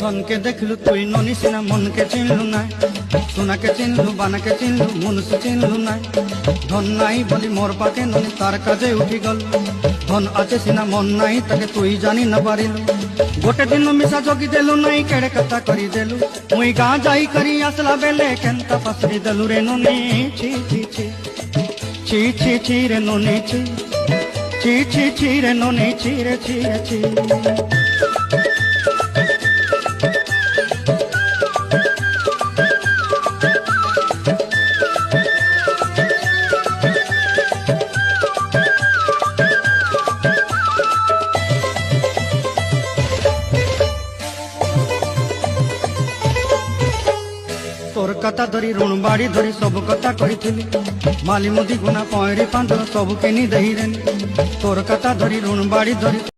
ধনকে দেখলু তুই ননি সিনা মনকে চিনলু নাই, সোনাকে চিনলু বানাকে চিনলু মনুষ্য চিনলু নাই। ধন নাই বলি মোর পাকে ননি তার কাজে উঠি গল, ধন আছে সিনা মন নাই তাকে তুই জানি না পারিলু। গোটে দিন মিশা জগি দেলু নাই কেড়ে কথা করি দেলু, মুই গাঁ যাই করি আসলা বেলে কেনতা পাসরি দেলু রে ননি। ছি ছি ছি ছি ছি ছি রে ননি ছি ছি ছি ছি রে ননি ছি রে ছি রে ছি। তোর কথা ধরি ঋণ বাড়ি ধরি সবু কথা কইছিলি, মালি মুদি গুনা পয়রি পাঁদ সবু কিনি দেই রে। তোর কথা ধরি ঋণ বাড়ি ধরি